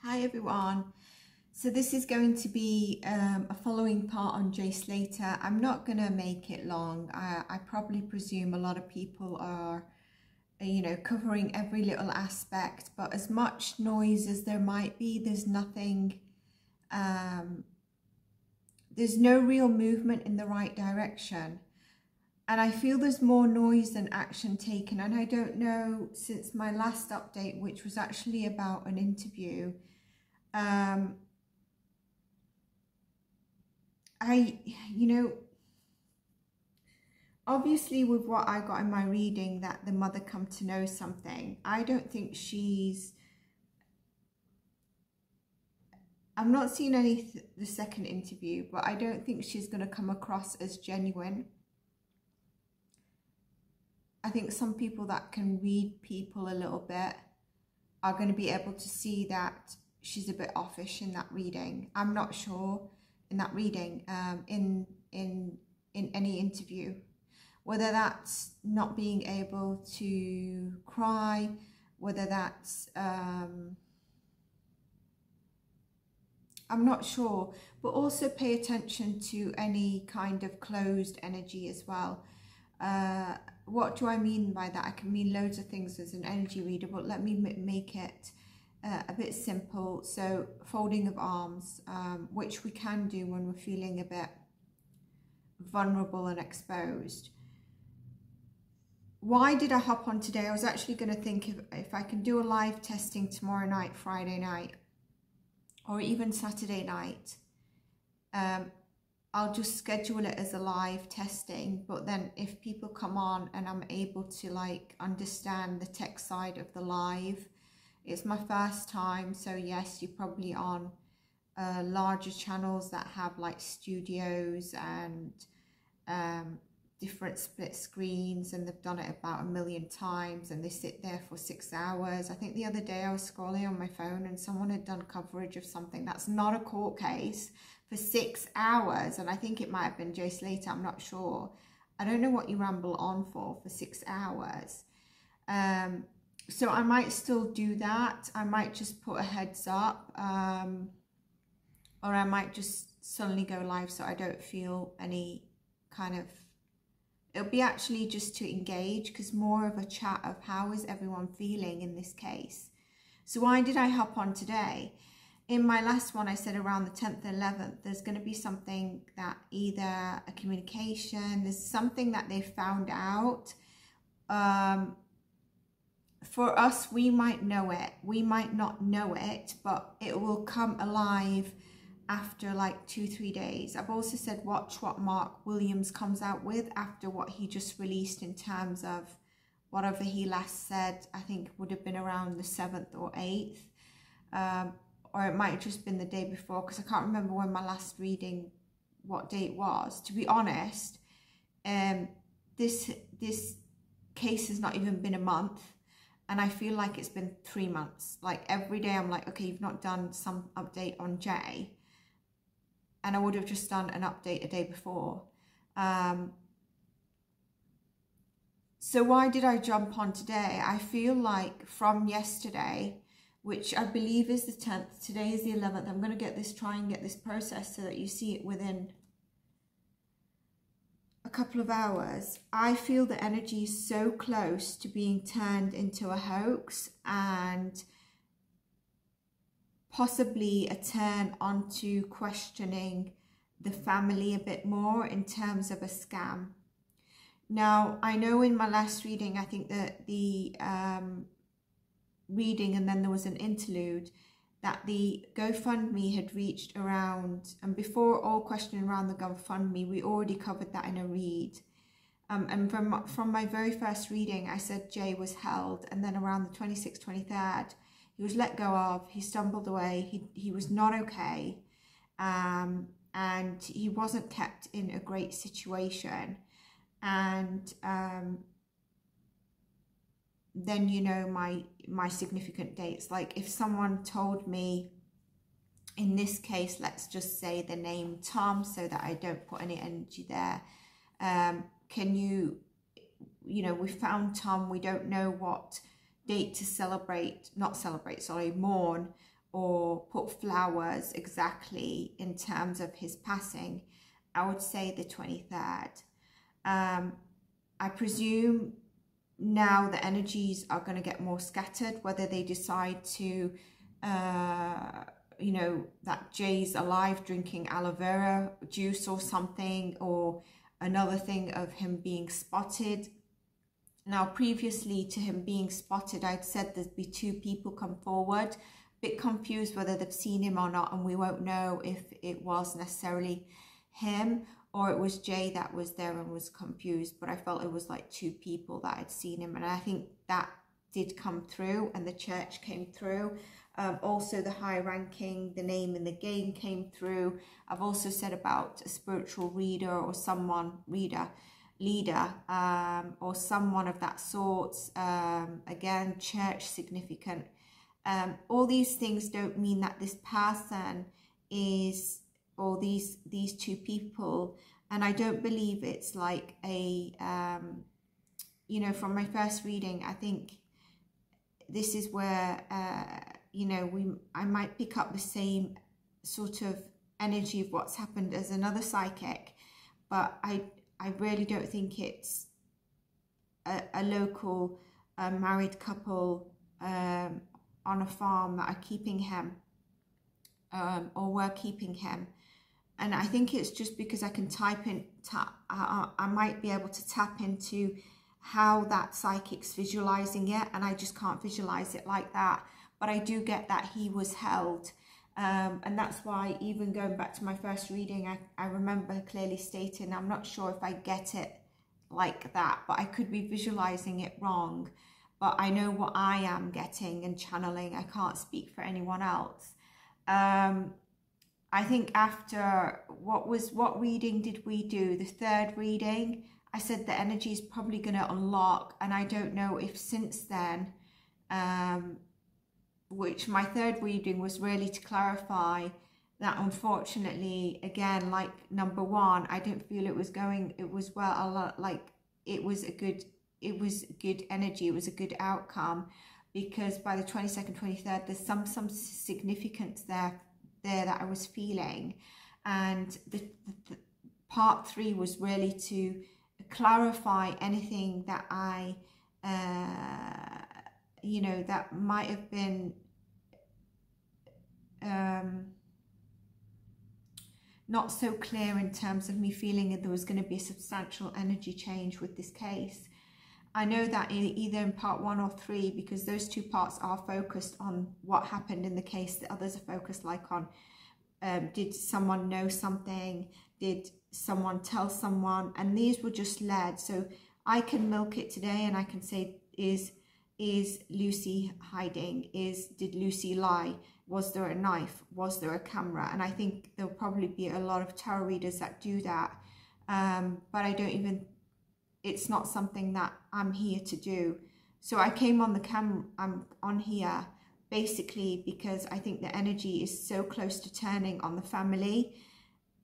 Hi everyone. So this is going to be a following part on Jay Slater. I'm not going to make it long. I probably presume a lot of people are, covering every little aspect, but as much noise as there might be, there's nothing, there's no real movement in the right direction. And I feel there's more noise than action taken. And I don't know, since my last update, which was actually about an interview, obviously with what I got in my reading, that the mother come to know something, I don't think I'm not seeing the second interview, but I don't think she's going to come across as genuine. I think some people that can read people a little bit are going to be able to see that she's a bit offish in that reading. I'm not sure in that reading, in any interview, whether that's not being able to cry, whether that's I'm not sure. But also pay attention to any kind of closed energy as well. What do I mean by that? I can mean loads of things as an energy reader, but let me make it a bit simple. So folding of arms, which we can do when we're feeling a bit vulnerable and exposed. Why did I hop on today? I was actually going to think if I can do a live testing tomorrow night, Friday night, or even Saturday night. I'll just schedule it as a live testing, but then if people come on and I'm able to understand the tech side of the live, it's my first time, so yes, you're probably on larger channels that have studios and different split screens, and they've done it about 1,000,000 times, and they sit there for 6 hours. I think the other day I was scrolling on my phone and someone had done coverage of something that's not a court case for 6 hours, and I think it might have been Jay Slater, I'm not sure. I don't know what you ramble on for 6 hours. So I might still do that. I might just put a heads up, or I might just suddenly go live so I don't feel any kind of, it'll be actually just to engage, because more of a chat of how is everyone feeling in this case. So why did I hop on today? In my last one, I said around the 10th and 11th, there's going to be something that either a communication, there's something that they found out. For us, we might know it, we might not know it, but it will come alive after 2-3 days. I've also said watch what Mark Williams comes out with after what he just released in terms of whatever he last said. I think would have been around the 7th or 8th. Or it might have just been the day before, because I can't remember when my last reading, what date was. To be honest, this case has not even been a month, and I feel like it's been 3 months. Every day I'm like, okay, you've not done some update on Jay, and I would have just done an update a day before. So why did I jump on today? I feel like from yesterday, which I believe is the 10th, today is the 11th, I'm going to try and get this processed so that you see it within a couple of hours. I feel the energy is so close to being turned into a hoax, and possibly a turn onto questioning the family a bit more in terms of a scam. Now, I know in my last reading, I think that the reading, and then there was an interlude, that the GoFundMe had reached around, and before all questioning around the GoFundMe, we already covered that in a read. And from my very first reading, I said Jay was held, and then around the 26th, 23rd, he was let go of, he stumbled away, he was not okay, and he wasn't kept in a great situation. And then, my significant dates, if someone told me, in this case, let's just say the name Tom, so that I don't put any energy there, can you, we found Tom, we don't know what date to mourn, or put flowers exactly in terms of his passing, I would say the 23rd. I presume now the energies are going to get more scattered, whether they decide to, you know, that Jay's alive drinking aloe vera juice or something, or another thing of him being spotted. Now, previously to him being spotted, I'd said there'd be 2 people come forward. Bit confused whether they've seen him or not, and we won't know if it was necessarily him or it was Jay that was there and was confused, but I felt it was like 2 people that had seen him, and I think that did come through, and the church came through. Also the high ranking, the name in the game came through. I've also said about a spiritual reader or someone, leader, or someone of that sort. Again, church significant. All these things don't mean that this person is, or these 2 people, and I don't believe it's like a, you know, from my first reading, I think this is where, you know, I might pick up the same sort of energy of what's happened as another psychic, but I really don't think it's a local married couple on a farm that are keeping him, or were keeping him. And I think it's just because I can I might be able to tap into how that psychic's visualizing it, and I just can't visualize it like that. But I do get that he was held. And that's why, even going back to my first reading, I remember clearly stating, I'm not sure if I get it like that, but I could be visualizing it wrong. But I know what I am getting and channeling. I can't speak for anyone else. I think after, what reading did we do? The 3rd reading, I said the energy is probably going to unlock, and I don't know if since then, which my 3rd reading was really to clarify that, unfortunately, again, like number 1, I don't feel it was well, a lot, like it was good energy, it was a good outcome, because by the 22nd, 23rd, there's some significance there that I was feeling. And the part 3 was really to clarify anything that I, you know, that might have been not so clear in terms of me feeling that there was going to be a substantial energy change with this case. I know that either in part 1 or 3, because those 2 parts are focused on what happened in the case, the others are focused like on, did someone know something, did someone tell someone, and these were just led. So I can milk it today and I can say, is Lucy hiding? Did Lucy lie? Was there a knife? Was there a camera? And I think there'll probably be a lot of tarot readers that do that, but I don't even, it's not something that I'm here to do. So I came on the camera, I'm on here basically because I think the energy is so close to turning on the family,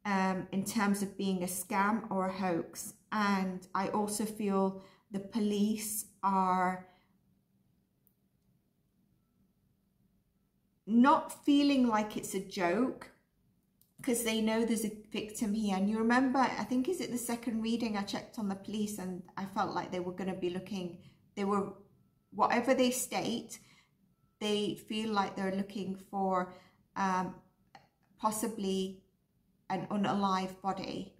in terms of being a scam or a hoax. And I also feel the police are not feeling like it's a joke, because they know there's a victim here. And you remember, I think, is it the 2nd reading, I checked on the police and I felt like they were going to be looking, they were, whatever they state, they feel like they're looking for possibly an unalive body,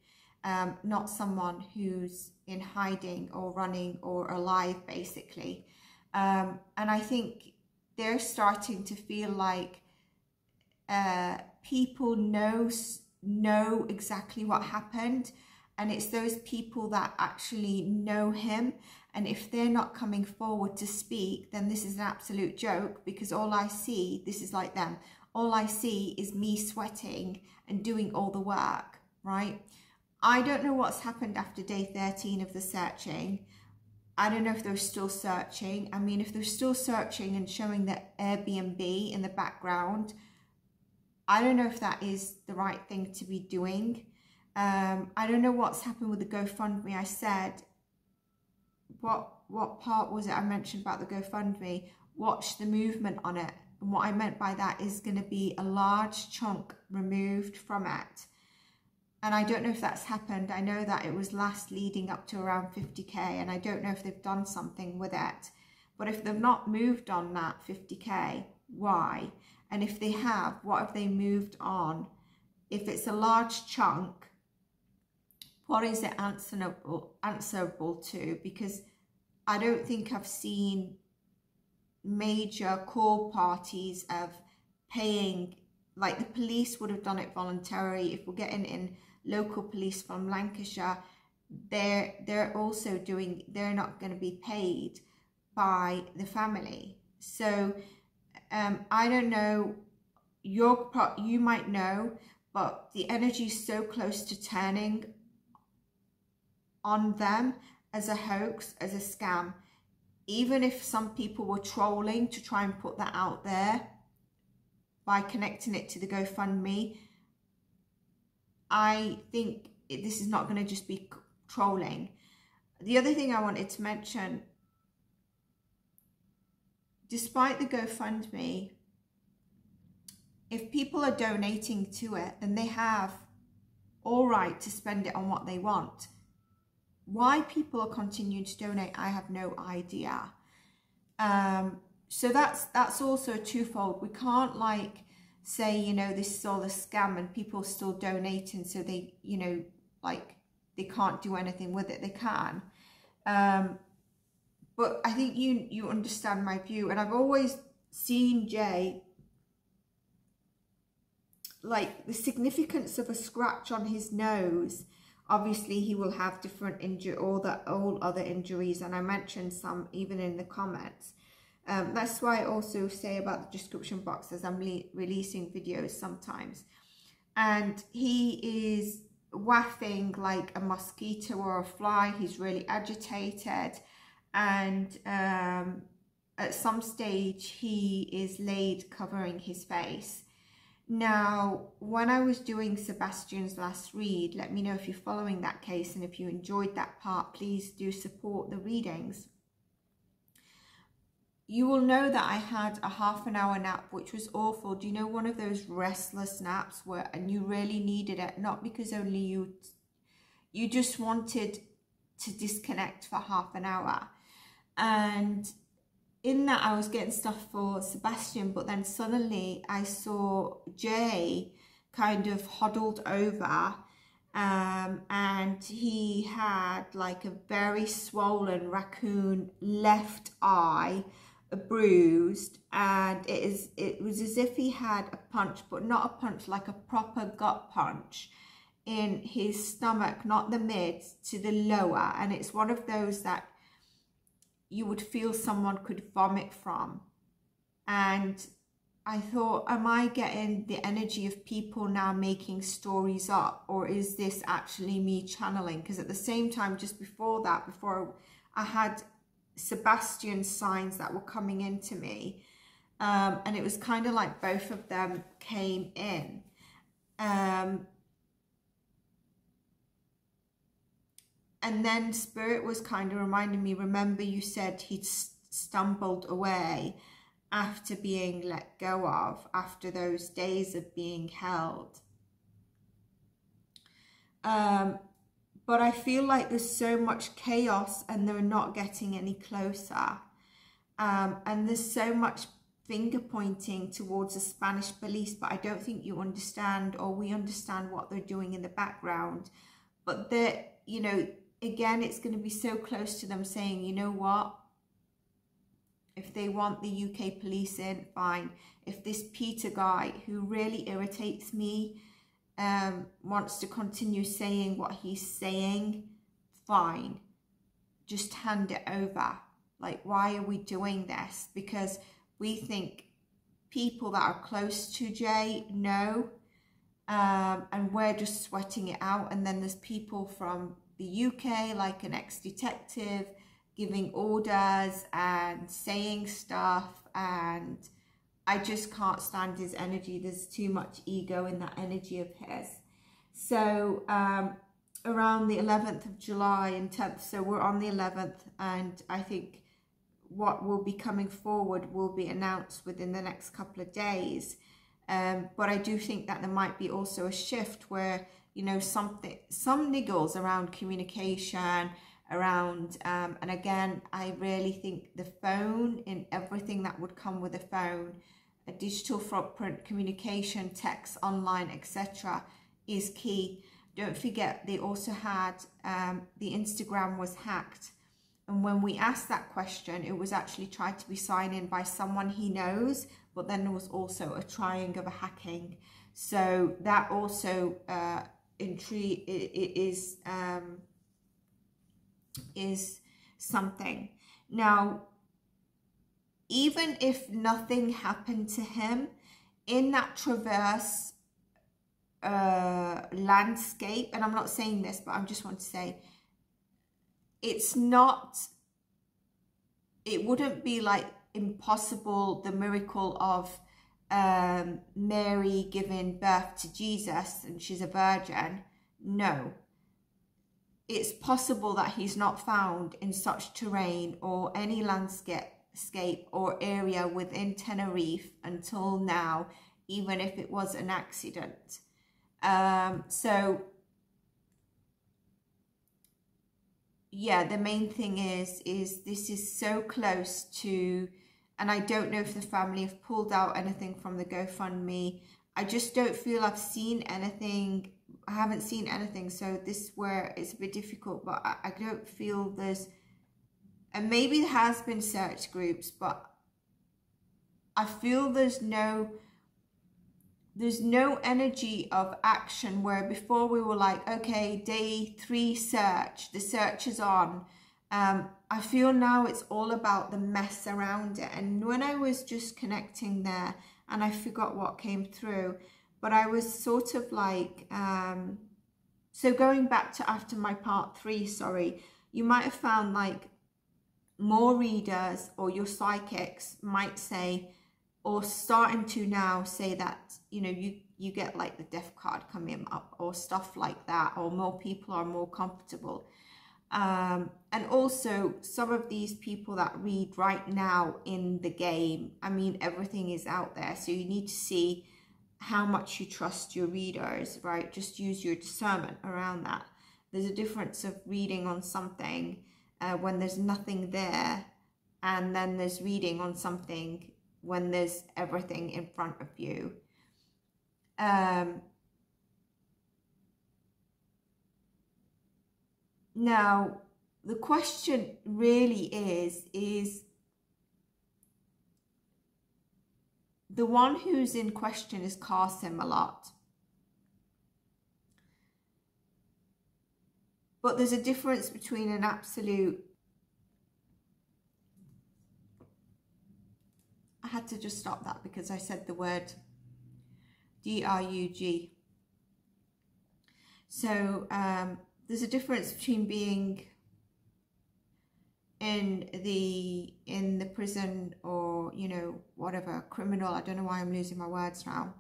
not someone who's in hiding or running or alive, basically. And I think they're starting to feel like people know exactly what happened, and it's those people that actually know him, and if they're not coming forward to speak, then this is an absolute joke, because all I see, this is like them, all I see is me sweating and doing all the work, right? I don't know what's happened after day 13 of the searching. I don't know if they're still searching. I mean, if they're still searching and showing the Airbnb in the background, I don't know if that is the right thing to be doing. I don't know what's happened with the GoFundMe. I said, what part was it I mentioned about the GoFundMe? watch the movement on it. And what I meant by that is going to be a large chunk removed from it. And I don't know if that's happened. I know that it was last leading up to around 50k, and I don't know if they've done something with it. But if they've not moved on that 50k, why? And if they have, what have they moved on? If it's a large chunk, what is it answerable to? Because I don't think I've seen major core parties of paying, like the police would have done it voluntarily. If we're getting in local police from Lancashire, they're also doing, they're not going to be paid by the family. So I don't know, you might know, but the energy is so close to turning on them as a hoax, as a scam. Even if some people were trolling to try and put that out there by connecting it to the GoFundMe, I think this is not going to just be trolling. The other thing I wanted to mention, despite the GoFundMe, if people are donating to it, then they have all right to spend it on what they want. Why people are continuing to donate, I have no idea. So that's also twofold. We can't like say, you know, this is all a scam and people are still donating, so they, you know, like they can't do anything with it. They can. But I think you understand my view, and I've always seen Jay, like the significance of a scratch on his nose. Obviously, he will have different all other injuries, and I mentioned some even in the comments. That's why I also say about the description box as I'm releasing videos sometimes. And he is wafting like a mosquito or a fly. He's really agitated, and at some stage he is laid covering his face. Now, when I was doing Sebastian's last read, let me know if you're following that case, and if you enjoyed that part, please do support the readings. You will know that I had a half-an-hour nap, which was awful. Do you know, one of those restless naps where, and you really needed it, not because only you just wanted to disconnect for half an hour. And in that, I was getting stuff for Sebastian, but then suddenly I saw Jay kind of huddled over, and he had like a very swollen raccoon left eye, bruised, and it was as if he had a punch, but not a punch like a proper gut punch in his stomach, not the mid to the lower. And it's one of those that you would feel someone could vomit from. And I thought, am I getting the energy of people now making stories up, or is this actually me channeling? Because at the same time, just before that, before I had Sebastian's signs that were coming into me, and it was kind of like both of them came in. And then Spirit was kind of reminding me, remember you said he'd stumbled away after being let go of, after those days of being held. But I feel like there's so much chaos and they're not getting any closer. And there's so much finger pointing towards the Spanish police, but I don't think you understand, or we understand, what they're doing in the background. But you know, again, it's going to be so close to them saying, you know what, if they want the UK police in, fine. If this Peter guy, who really irritates me, wants to continue saying what he's saying, fine. Just hand it over. Like, why are we doing this? Because we think people that are close to Jay know, and we're just sweating it out. And then there's people from the UK, like an ex-detective, giving orders and saying stuff, and I just can't stand his energy. There's too much ego in that energy of his. So around the 11th of July and 10th, so we're on the 11th, and I think what will be coming forward will be announced within the next couple of days. But I do think that there might be also a shift where, you know, some niggles around communication, around, and again, I really think the phone, in everything that would come with a phone, a digital footprint, communication, text, online, etc. is key. Don't forget, they also had, the Instagram was hacked. And when we asked that question, it was actually tried to be signed in by someone he knows, but then there was also a trying of a hacking. So that also is something. Now, even if nothing happened to him in that Traverse landscape, and I'm not saying this, but I just want to say, it wouldn't be like impossible, the miracle of Mary giving birth to Jesus and she's a virgin. No, it's possible that he's not found in such terrain or any landscape or area within Tenerife until now, even if it was an accident. So yeah, the main thing is this is so close to, and I don't know if the family have pulled out anything from the GoFundMe. I just don't feel I've seen anything. I haven't seen anything, so this is where it's a bit difficult, but I don't feel there's, and maybe there has been search groups, but I feel there's no energy of action, where before we were like, okay, day 3 search, the search is on. I feel now it's all about the mess around it. And when I was just connecting there, and I forgot what came through, but I was sort of like, so going back to after my part 3, sorry, you might have found like more readers, or your psychics might say, or starting to now say that, you know, you get like the death card coming up or stuff like that, or more people are more comfortable. And also some of these people that read right now in the game, I mean, everything is out there. So you need to see how much you trust your readers, right? Just use your discernment around that. There's a difference of reading on something when there's nothing there, and then there's reading on something when there's everything in front of you. Now, the question really is the one who's in question is Qasim a lot. But there's a difference between an absolute, I had to just stop that because I said the word D-R-U-G. So there's a difference between being in the prison, or, you know, whatever, criminal. I don't know why I'm losing my words now.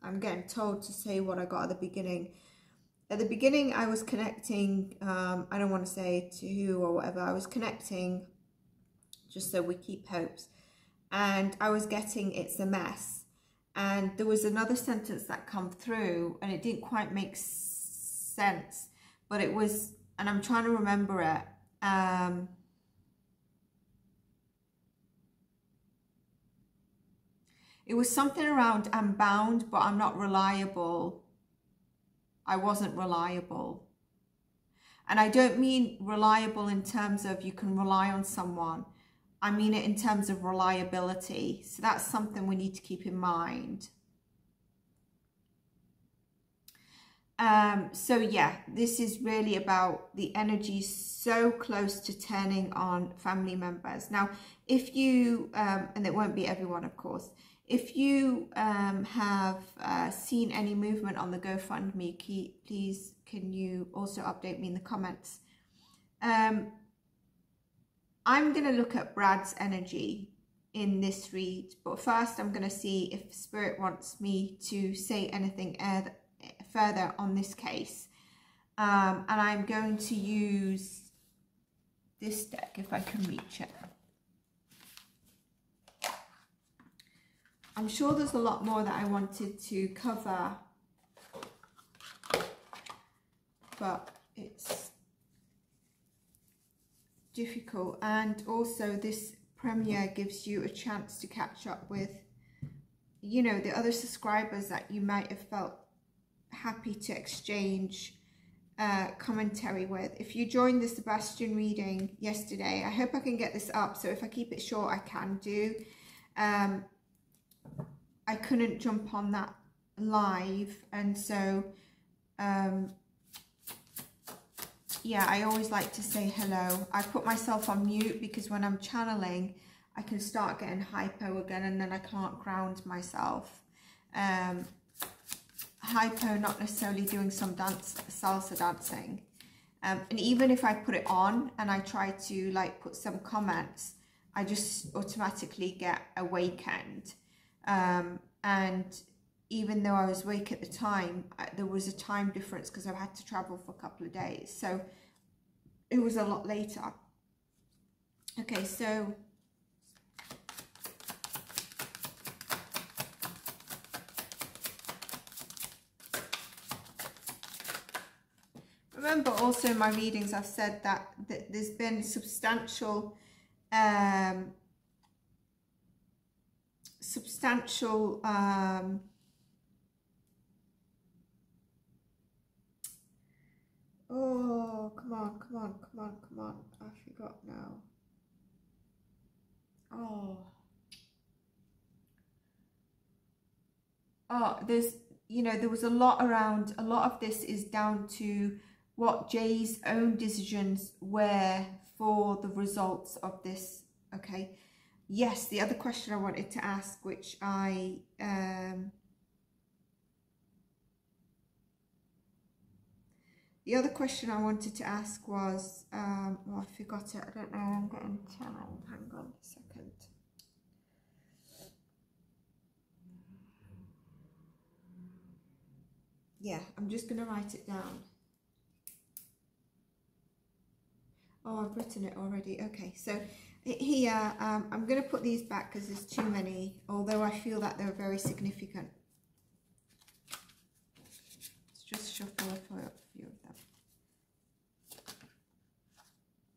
I'm getting told to say what I got at the beginning. At the beginning, I was connecting, I don't want to say to who or whatever, I was connecting just so we keep hopes. And I was getting it's a mess. And there was another sentence that come through and it didn't quite make sense, but it was, and I'm trying to remember it. It was something around, I'm bound, but I'm not reliable. I wasn't reliable. And I don't mean reliable in terms of you can rely on someone. I mean it in terms of reliability. So that's something we need to keep in mind. So yeah, this is really about the energy so close to turning on family members. Now, if you, and it won't be everyone, of course, if you have seen any movement on the GoFundMe, please can you also update me in the comments. I'm going to look at Brad's energy in this read, but first I'm going to see if Spirit wants me to say anything further on this case. And I'm going to use this deck if I can reach it. I'm sure there's a lot more that I wanted to cover, but it's difficult. And also this premiere gives you a chance to catch up with, you know, the other subscribers that you might have felt happy to exchange commentary with. If you joined the Sebastian reading yesterday, I hope I can get this up, so if I keep it short I can do. I couldn't jump on that live, and so yeah, I always like to say hello. I put myself on mute because when I'm channeling I can start getting hypo again, and then I can't ground myself. Hypo, not necessarily doing some dance, salsa dancing, and even if I put it on and I try to like put some comments, I just automatically get awakened. And even though I was awake at the time, there was a time difference because I had to travel for a couple of days, so it was a lot later. Okay, so remember also in my readings I've said that there's been substantial oh, come on, I forgot now. There's, you know, there was a lot around. A lot of this is down to what Jay's own decisions were for the results of this. Okay, yes, the other question I wanted to ask, which I the other question I wanted to ask was, well, I forgot it. I don't know. I'm getting channeled. Hang on a second. Yeah, I'm just going to write it down. Oh, I've written it already. Okay, so here, I'm going to put these back because there's too many, although I feel that they're very significant. Let's just shuffle up a few of them.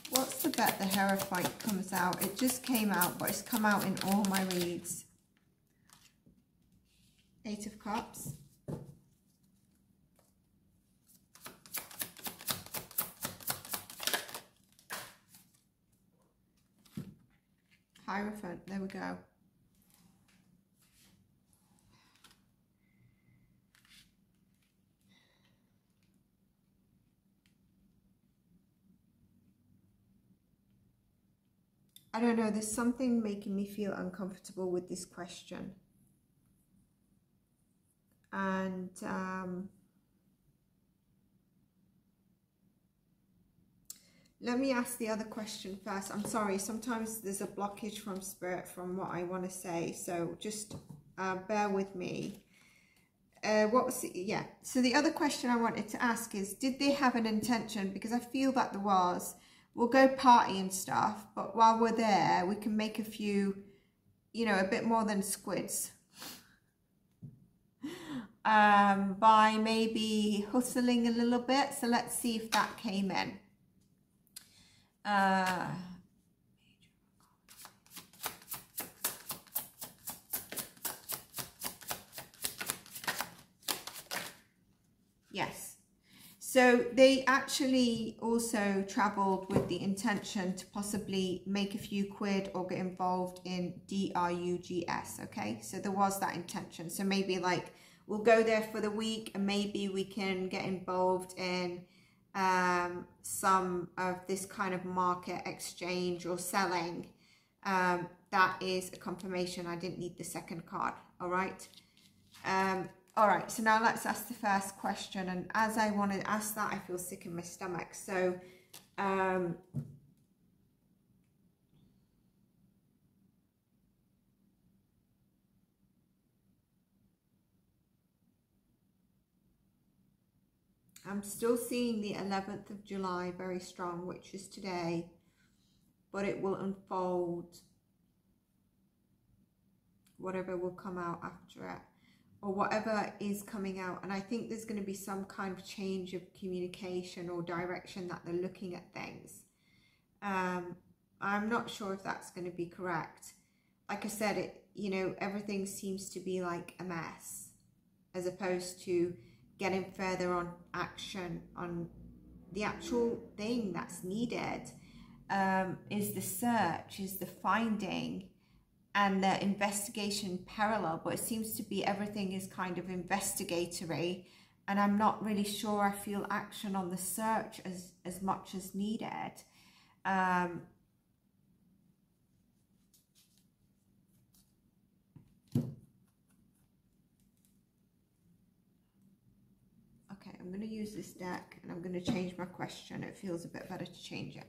What's the bet the Hierophant comes out? It just came out, but it's come out in all my reads. 8 of Cups. Hierophant, there we go. I don't know, there's something making me feel uncomfortable with this question. And let me ask the other question first. I'm sorry, sometimes there's a blockage from Spirit from what I want to say, so just bear with me. What was it? Yeah, so the other question I wanted to ask is, did they have an intention? Because I feel that there was. We'll go party and stuff, but while we're there, we can make a few, you know, a bit more than squids. By maybe hustling a little bit. So let's see if that came in. Yes. So they actually also traveled with the intention to possibly make a few quid or get involved in drugs, okay? So there was that intention. So maybe like, we'll go there for the week and maybe we can get involved in some of this kind of market exchange or selling. That is a confirmation. I didn't need the second card, all right? All right, so now let's ask the first question. And as I want to ask that, I feel sick in my stomach. So, I'm still seeing the 11th of July very strong, which is today, but it will unfold. Whatever will come out after it, or whatever is coming out. And I think there's going to be some kind of change of communication or direction that they're looking at things. I'm not sure if that's going to be correct. Like I said, you know, everything seems to be like a mess, as opposed to getting further on action on the actual thing that's needed. Is the search, is the finding, and the investigation parallel, but it seems to be everything is kind of investigatory, and I'm not really sure I feel action on the search as much as needed. Okay, I'm going to use this deck and I'm going to change my question. It feels a bit better to change it.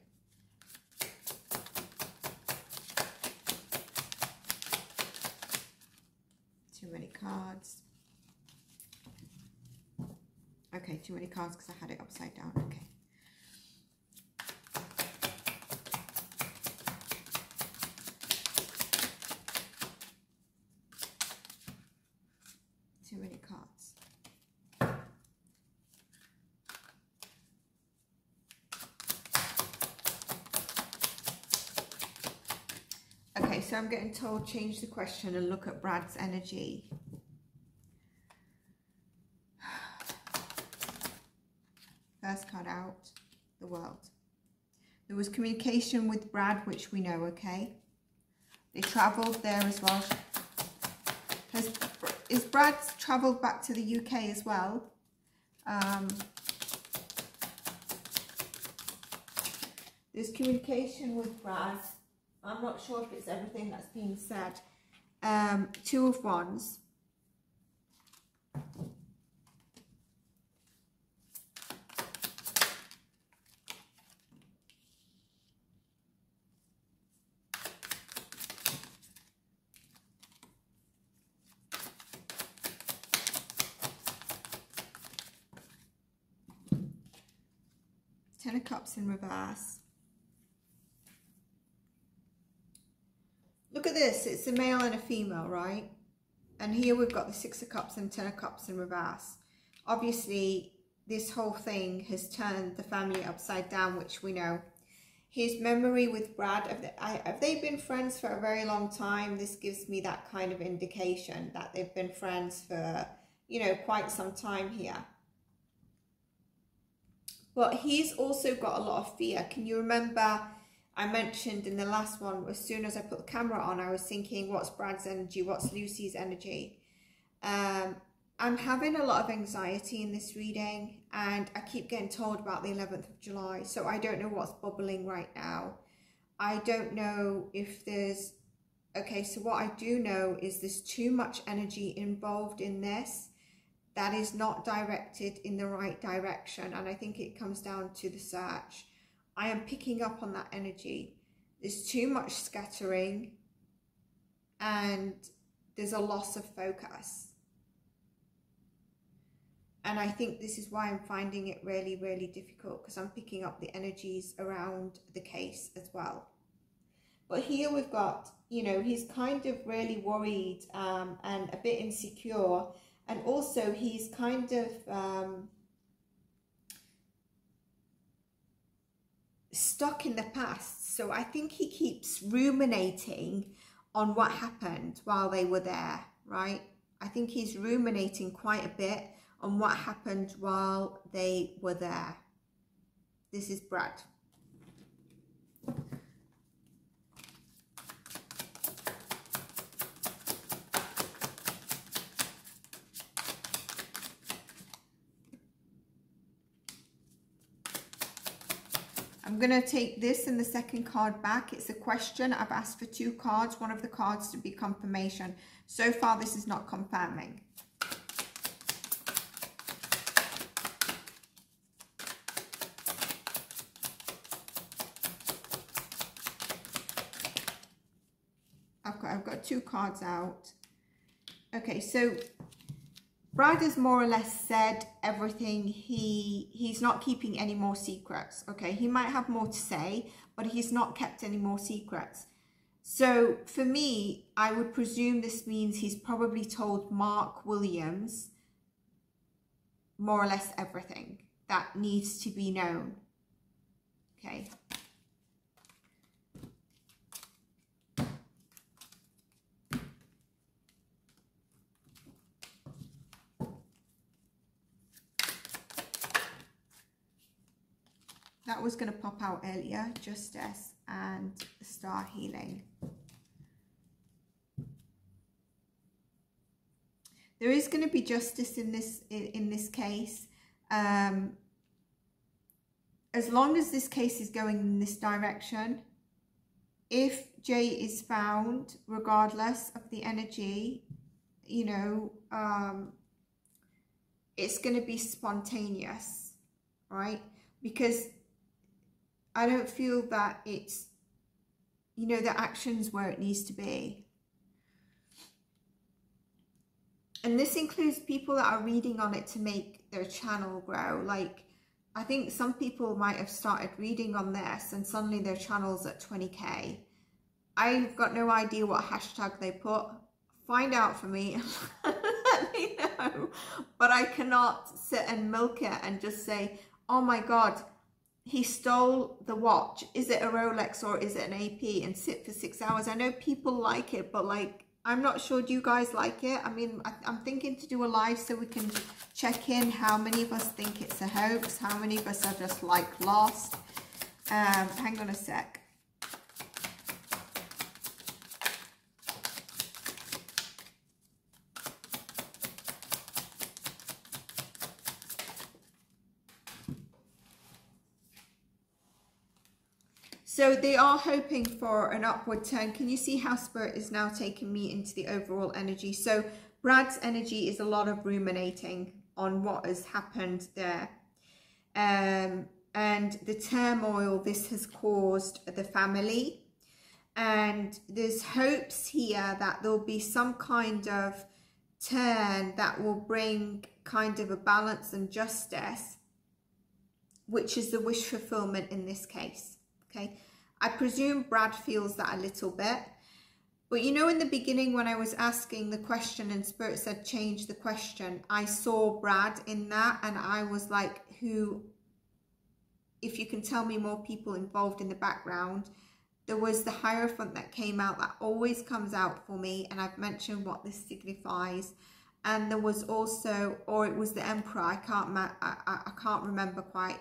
Too many cards. Okay, too many cards because I had it upside down. Okay. Too many cards. Okay, so I'm getting told change the question and look at Brad's energy. First card out, the World. There was communication with Brad, which we know, okay? They travelled there as well. Is Brad travelled back to the UK as well? There's communication with Brad. I'm not sure if it's everything that's being said. Two of Wands. Ten of Cups in reverse. Look at this, it's a male and a female, right? And here we've got the Six of Cups and Ten of Cups in reverse. Obviously, this whole thing has turned the family upside down, which we know. His memory with Brad, have they been friends for a very long time? This gives me that kind of indication that they've been friends for, you know, quite some time here. But he's also got a lot of fear. Can you remember I mentioned in the last one, as soon as I put the camera on, I was thinking, what's Brad's energy? What's Lucy's energy? I'm having a lot of anxiety in this reading, and I keep getting told about the 11th of July. So I don't know what's bubbling right now. I don't know if there's... Okay, so what I do know is there's too much energy involved in this that is not directed in the right direction. And I think it comes down to the search. I am picking up on that energy. There's too much scattering and there's a loss of focus. And I think this is why I'm finding it really, really difficult, because I'm picking up the energies around the case as well. But here we've got, you know, he's kind of really worried and a bit insecure. And also he's kind of stuck in the past. So I think he keeps ruminating on what happened while they were there, right? I think he's ruminating quite a bit on what happened while they were there. This is Brad. I'm going to take this and the second card back. It's a question. I've asked for 2 cards, one of the cards to be confirmation. So far, this is not confirming. I've got 2 cards out. Okay, so Brad has more or less said everything. He's not keeping any more secrets. Okay, he might have more to say, but he's not kept any more secrets. So for me, I would presume this means he's probably told Mark Williams more or less everything that needs to be known. Okay. That was going to pop out earlier, Justice and Star Healing. There is going to be justice in this case. As long as this case is going in this direction, if Jay is found, regardless of the energy, you know, it's going to be spontaneous, right? Because I don't feel that it's, you know, the action's where it needs to be. And this includes people that are reading on it to make their channel grow. Like, I think some people might have started reading on this and suddenly their channel's at 20k. I've got no idea what hashtag they put. Find out for me and let me know. But I cannot sit and milk it and just say, oh my God, he stole the watch. Is it a Rolex or is it an AP? And sit for 6 hours. I know people like it, but like, I'm not sure. Do you guys like it? I mean, I'm thinking to do a live so we can check in how many of us think it's a hoax, how many of us are just like lost. Hang on a sec. So they are hoping for an upward turn. Can you see how Spirit is now taking me into the overall energy? So Brad's energy is a lot of ruminating on what has happened there. And the turmoil this has caused the family. And there's hopes here that there'll be some kind of turn that will bring kind of a balance and justice, which is the wish fulfillment in this case. Okay, I presume Brad feels that a little bit. But you know, in the beginning when I was asking the question and Spirit said change the question, I saw Brad in that and I was like, who, if you can tell me more people involved in the background. There was the Hierophant that came out, that always comes out for me, and I've mentioned what this signifies. And there was also, or it was the Emperor, I can't remember quite.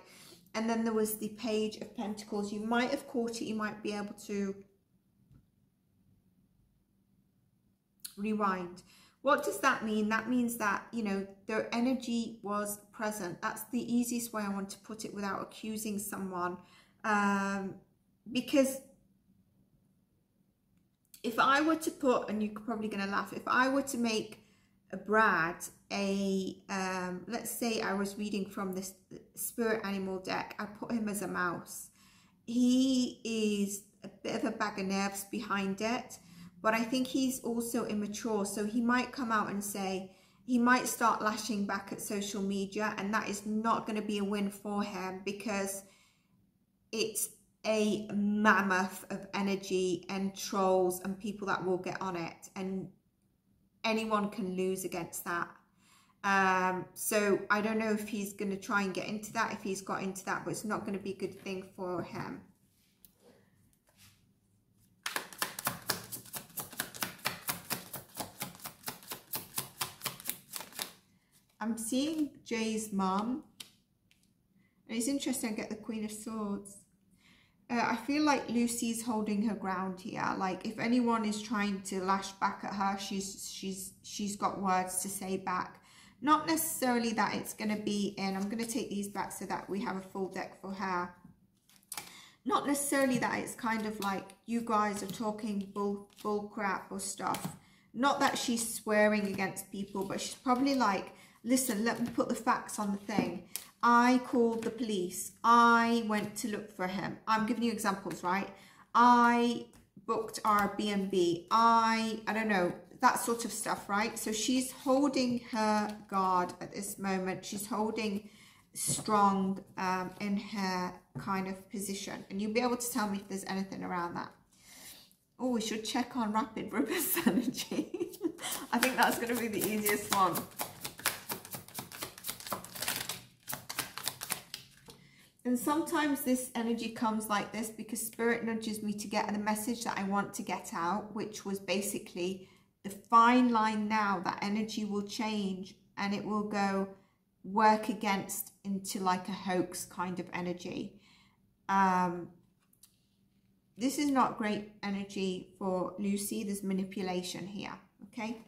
And then there was the Page of Pentacles. You might have caught it, you might be able to rewind. What does that mean? That means that, you know, their energy was present. That's the easiest way I want to put it without accusing someone. Because if I were to put, and you're probably going to laugh, if I were to make a Brad a, let's say I was reading from this Spirit Animal deck, I put him as a mouse. He is a bit of a bag of nerves behind it, but I think he's also immature. So he might come out and say, he might start lashing back at social media, and that is not going to be a win for him because it's a mammoth of energy and trolls and people that will get on it, and anyone can lose against that. So I don't know if he's going to try and get into that, if he's got into that, but it's not going to be a good thing for him. I'm seeing Jay's mum, and it's interesting I get the Queen of Swords. I feel like Lucy's holding her ground here. Like if anyone is trying to lash back at her, she's got words to say back. Not necessarily that it's going to be in, I'm going to take these back so that we have a full deck for her. Not necessarily that it's kind of like you guys are talking bull crap or stuff. Not that she's swearing against people, but she's probably like, listen, let me put the facts on the thing. I called the police. I went to look for him. I'm giving you examples, right? I booked our B&B. I don't know. that sort of stuff, right? So she's holding her guard at this moment. She's holding strong in her kind of position. And you'll be able to tell me if there's anything around that. Oh, we should check on rapid reverse energy. I think that's going to be the easiest one. And sometimes this energy comes like this because Spirit nudges me to get the message that I want to get out, which was basically the fine line now. That energy will change and it will go work against into like a hoax kind of energy. This is not great energy for Lucy. There's manipulation here, okay?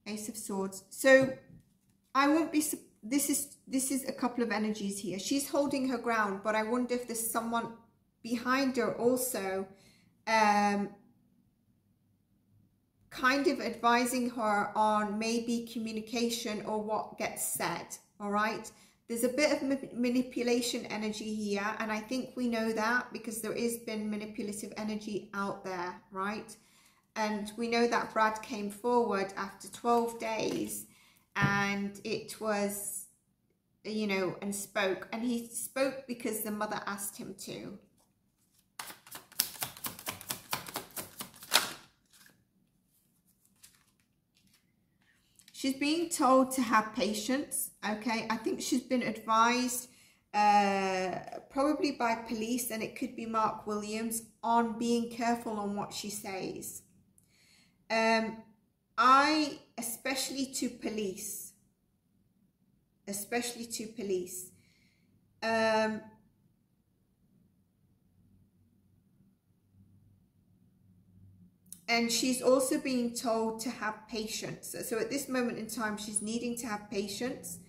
Ace of Swords. So I won't be, this is a couple of energies here. She's holding her ground, but I wonder if there's someone behind her also kind of advising her on maybe communication or what gets said. All right, there's a bit of manipulation energy here, and I think we know that because there has been manipulative energy out there, right? And we know that Brad came forward after 12 days and it was, you know, and spoke. And he spoke because the mother asked him to. She's being told to have patience, okay? I think she's been advised, probably by police, and it could be Mark Williams, on being careful on what she says. Especially to police, and she's also being told to have patience. So at this moment in time, she's needing to have patience.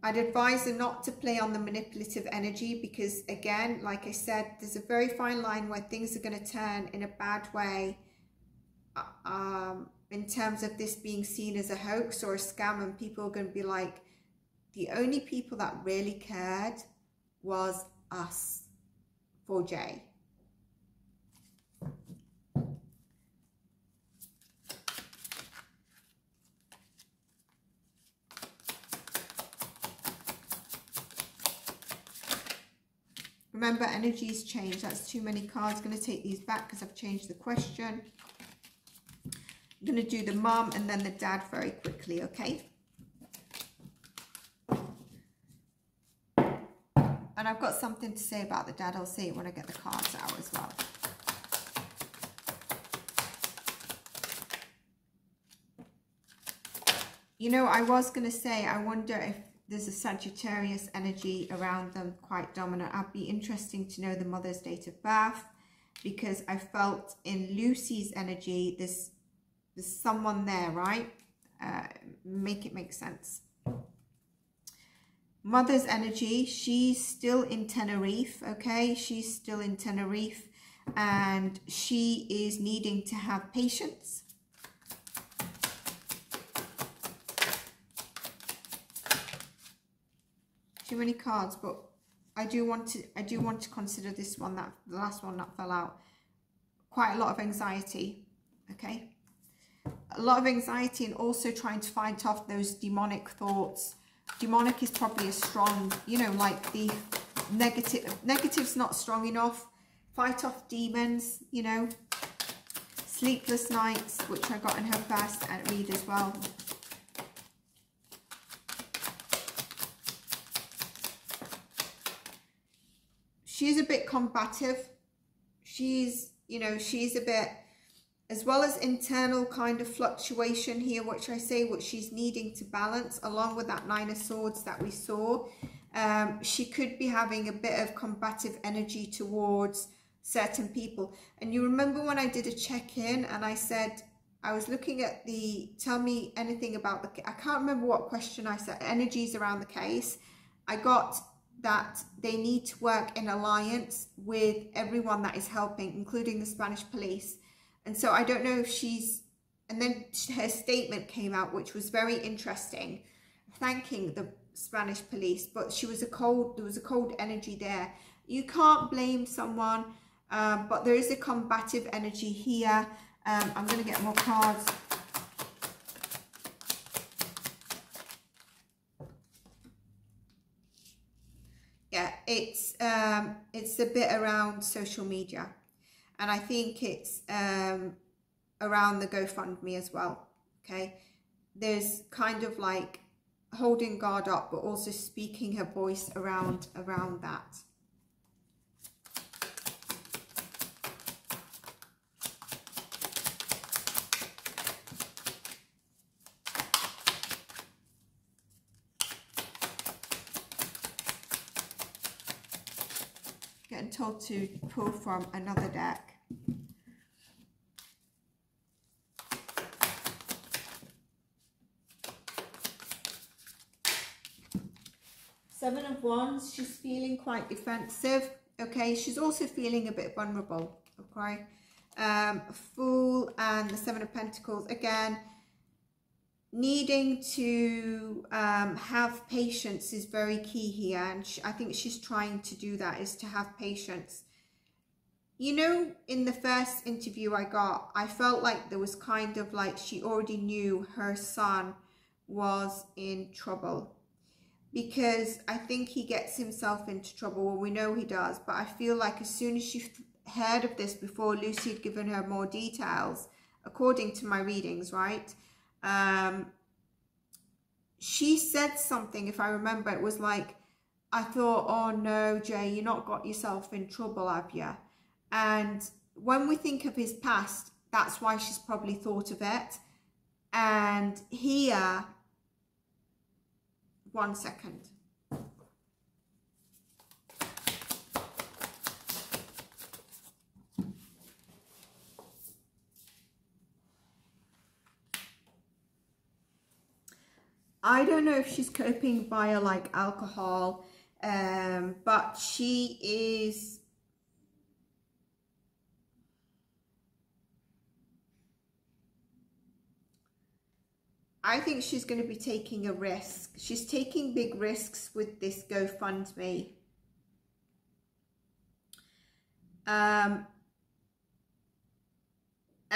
I'd advise her not to play on the manipulative energy because, again, like I said, there's a very fine line where things are going to turn in a bad way. In terms of this being seen as a hoax or a scam, and people are going to be like, the only people that really cared was us, 4J. Remember, energies change. That's too many cards. I'm going to take these back because I've changed the question. I'm going to do the mom and then the dad very quickly, okay? And I've got something to say about the dad. I'll say it when I get the cards out as well. You know, I was going to say, I wonder if there's a Sagittarius energy around them, quite dominant. I'd be interesting to know the mother's date of birth, because I felt in Lucy's energy, there's someone there, right? Make it make sense. Mother's energy, she's still in Tenerife, okay? She's still in Tenerife and she is needing to have patience. Too many cards, but I do want to consider this one, that the last one that fell out. Quite a lot of anxiety, okay? A lot of anxiety, and also trying to fight off those demonic thoughts. Demonic is probably a strong, you know, like the negative's not strong enough. Fight off demons, you know. Sleepless nights, which I got in her first read as well. She's a bit combative. She's, you know, she's a bit, as well as internal kind of fluctuation here, which I say, what she's needing to balance, along with that Nine of Swords that we saw. She could be having a bit of combative energy towards certain people. And you remember when I did a check-in and I said, I was looking at the, tell me anything about the, I can't remember what question I said, energies around the case. I got that they need to work in alliance with everyone that is helping, including the Spanish police. And so I don't know if she's, and then her statement came out, which was very interesting. thanking the Spanish police, but there was a cold energy there. You can't blame someone, but there is a combative energy here. I'm going to get more cards. Yeah, it's a bit around social media, and I think it's around the GoFundMe as well. Okay, there's kind of like holding guard up, but also speaking her voice around that. Getting told to pull from another deck. Seven of Wands, she's feeling quite defensive. Okay, she's also feeling a bit vulnerable. Okay, Fool and the Seven of Pentacles, again, needing to have patience is very key here, and I think she's trying to do that, is to have patience. You know, in the first interview I got, I felt like there was kind of like she already knew her son was in trouble, because I think he gets himself into trouble. Well, we know he does, but I feel like as soon as she heard of this, before Lucy had given her more details, according to my readings, right? She said something, if I remember, it was like, I thought, oh no, Jay, you not got yourself in trouble, have you? And when we think of his past, that's why she's probably thought of it. And here, one second. I don't know if she's coping via like alcohol, but she is, I think she's going to be taking a risk. She's taking big risks with this GoFundMe.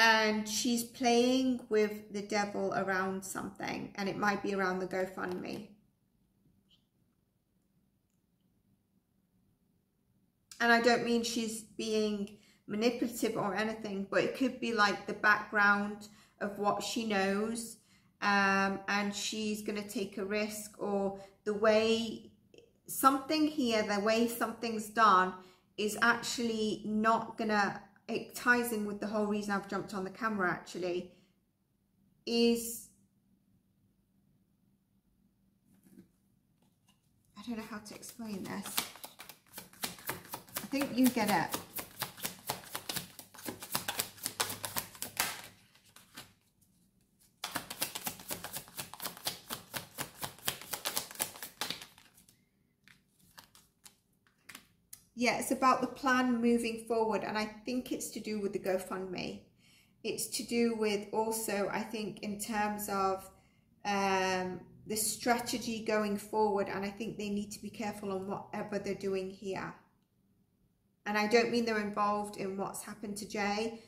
And she's playing with the devil around something, and it might be around the GoFundMe. And I don't mean she's being manipulative or anything, but it could be like the background of what she knows, and she's going to take a risk, or the way something here, the way something's done is actually not going to, it ties in with the whole reason I've jumped on the camera actually, is, I don't know how to explain this. I think you get it. Yeah, it's about the plan moving forward, and I think it's to do with the GoFundMe. It's to do with also, I think, in terms of the strategy going forward, and I think they need to be careful on whatever they're doing here. And I don't mean they're involved in what's happened to Jay,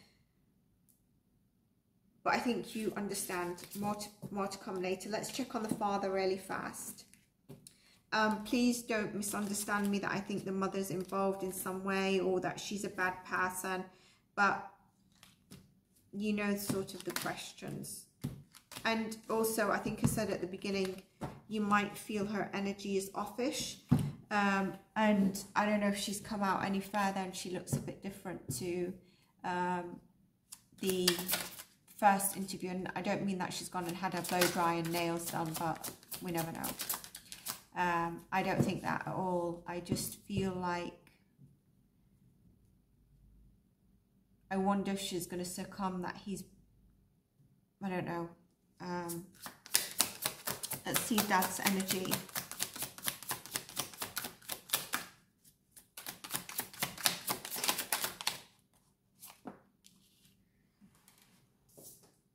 but I think you understand. More to come later. Let's check on the father really fast. Please don't misunderstand me that I think the mother's involved in some way, or that she's a bad person, but you know sort of the questions. And also, I think I said at the beginning, you might feel her energy is offish, and I don't know if she's come out any further and she looks a bit different to the first interview. And I don't mean that she's gone and had her blow dry and nails done, but we never know. I don't think that at all. I just feel like, I wonder if she's going to succumb, that he's, I don't know. Let's see Dad's energy.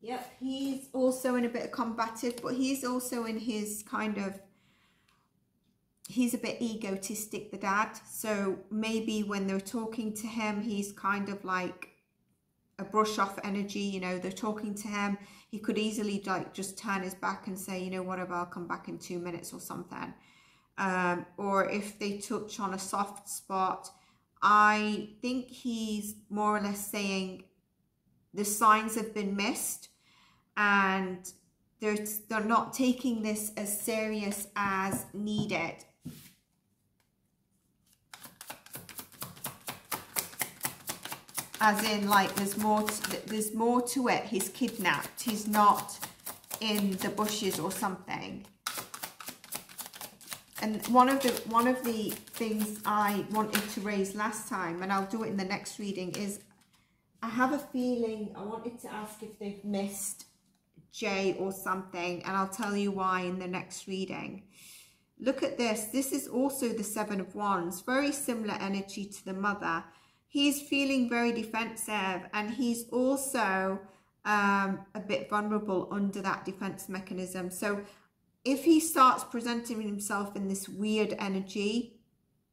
Yep, he's also in a bit of combative, but he's also in his kind of, he's a bit egotistic, the dad. So maybe when they're talking to him, he's kind of like a brush off energy, you know, they're talking to him. He could easily like just turn his back and say, you know, whatever, I'll come back in 2 minutes or something. Or if they touch on a soft spot, I think he's more or less saying the signs have been missed and they're not taking this as serious as needed. As in, like, there's more to it. He's kidnapped. He's not in the bushes or something. And one of the things I wanted to raise last time, and I'll do it in the next reading, is I have a feeling I wanted to ask if they've missed Jay or something, and I'll tell you why in the next reading. Look at this. This is also the Seven of Wands. Very similar energy to the mother. He's feeling very defensive, and he's also a bit vulnerable under that defense mechanism. So if he starts presenting himself in this weird energy,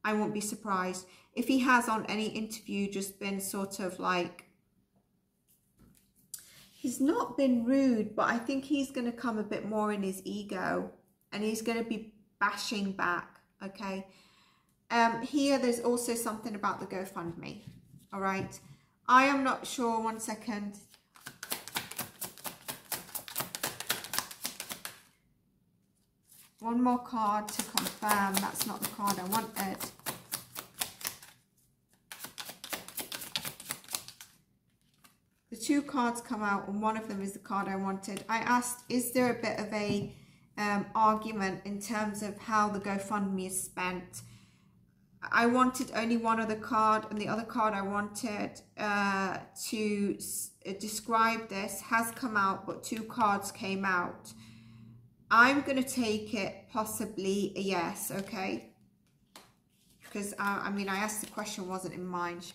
I won't be surprised. If he has on any interview just been sort of like, he's not been rude, but I think he's going to come a bit more in his ego, and he's going to be bashing back, okay? Here, there's also something about the GoFundMe, all right? I am not sure, 1 second. One more card to confirm that's not the card I wanted. The two cards come out, and one of them is the card I wanted. I asked, is there a bit of a argument in terms of how the GoFundMe is spent? I wanted only one other card, and the other card I wanted to describe this has come out, but two cards came out. I'm going to take it possibly a yes, okay? Because, I mean, I asked the question, wasn't in mind.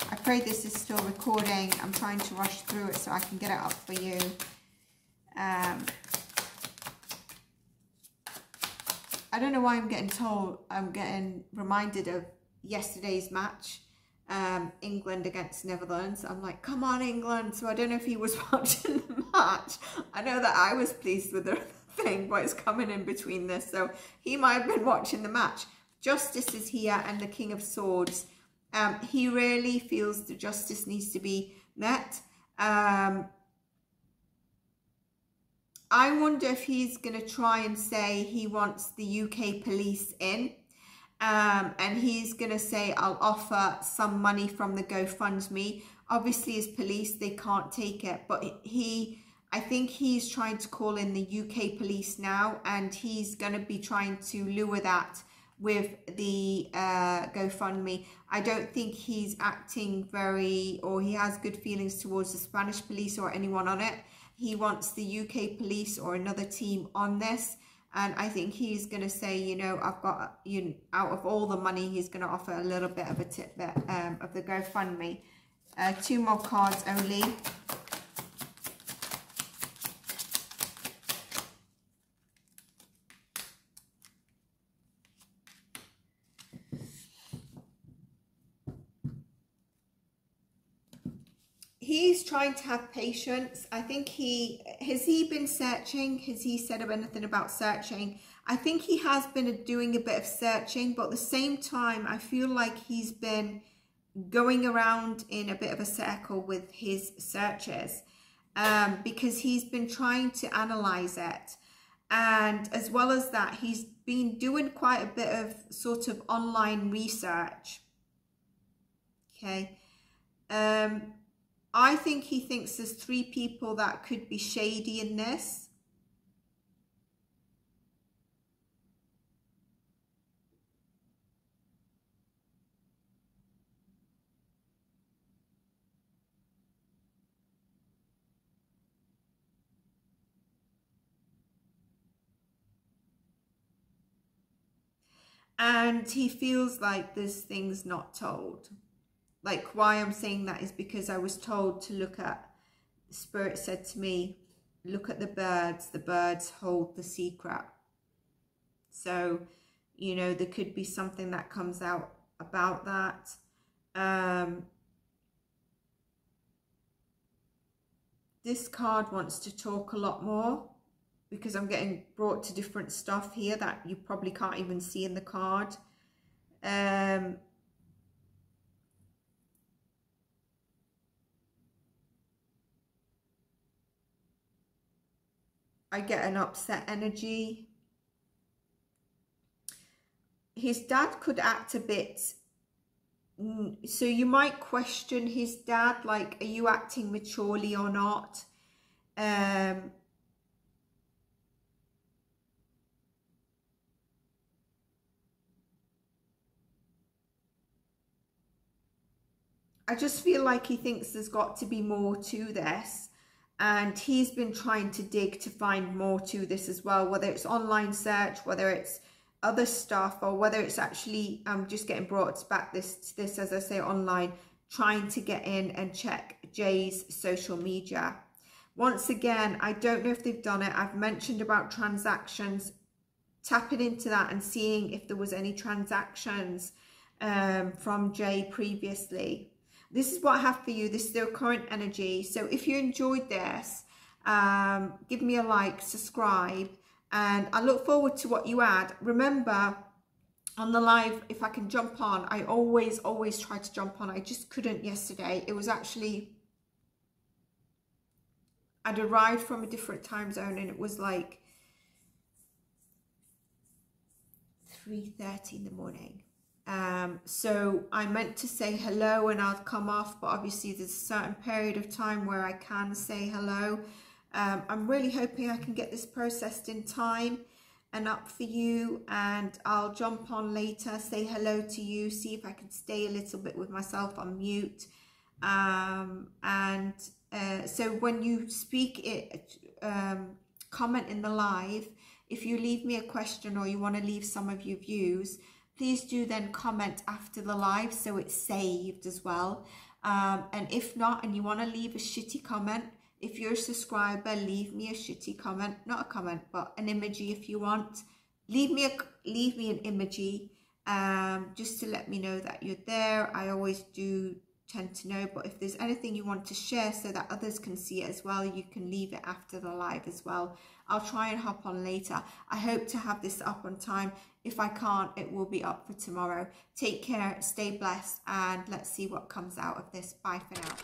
I pray this is still recording. I'm trying to rush through it so I can get it up for you. I don't know why I'm getting reminded of yesterday's match, England against Netherlands. I'm like, come on, England. So I don't know if he was watching the match. I know that I was pleased with the thing, but it's coming in between this. So he might have been watching the match. Justice is here, and the King of Swords. He really feels the justice needs to be met. I wonder if he's going to try and say he wants the UK police in. And he's going to say, I'll offer some money from the GoFundMe. Obviously, as police, they can't take it. But I think he's trying to call in the UK police now. And he's going to be trying to lure that with the GoFundMe. I don't think he's acting or he has good feelings towards the Spanish police or anyone on it. He wants the UK police or another team on this. And I think he's going to say, you know, I've got, you know, out of all the money, he's going to offer a little bit of a tidbit of the GoFundMe. Two more cards only. He's trying to have patience. I think has he been searching? Has he said anything about searching? I think he has been doing a bit of searching, but at the same time, I feel like he's been going around in a bit of a circle with his searches because he's been trying to analyze it. And as well as that, he's been doing quite a bit of sort of online research. Okay. I think he thinks there's 3 people that could be shady in this. And he feels like there's things not told. Like, why I'm saying that is because I was told to look at Spirit said to me, look at the birds hold the secret. So, you know, there could be something that comes out about that. This card wants to talk a lot more, because I'm getting brought to different stuff here that you probably can't even see in the card. I get an upset energy. His dad could act a bit, so you might question his dad, like, are you acting maturely or not? I just feel like he thinks there's got to be more to this, and he's been trying to dig to find more to this as well, whether it's online search, whether it's other stuff, or whether it's actually just getting brought back this as I say, online, trying to get in and check Jay's social media. Once again, I don't know if they've done it. I've mentioned about transactions, tapping into that and seeing if there was any transactions from Jay previously. This is what I have for you. This is their current energy. So if you enjoyed this, give me a like, subscribe, and I look forward to what you add. Remember, on the live, if I can jump on, I always try to jump on. I just couldn't yesterday. It was actually, I'd arrived from a different time zone, and it was like 3:30 in the morning. So I meant to say hello and I'll come off, but obviously there's a certain period of time where I can say hello. I'm really hoping I can get this processed in time and up for you, and I'll jump on later, say hello to you, see if I can stay a little bit with myself on mute. So when you speak, comment in the live. If you leave me a question or you want to leave some of your views, please do then comment after the live so it's saved as well. And if not, and you want to leave a shitty comment, if you're a subscriber, leave me a shitty comment, not a comment, but an emoji if you want. Leave me an emoji, just to let me know that you're there. I always do tend to know, but if there's anything you want to share so that others can see it as well, you can leave it after the live as well. I'll try and hop on later. I hope to have this up on time. If I can't, it will be up for tomorrow. Take care, stay blessed, and let's see what comes out of this. Bye for now.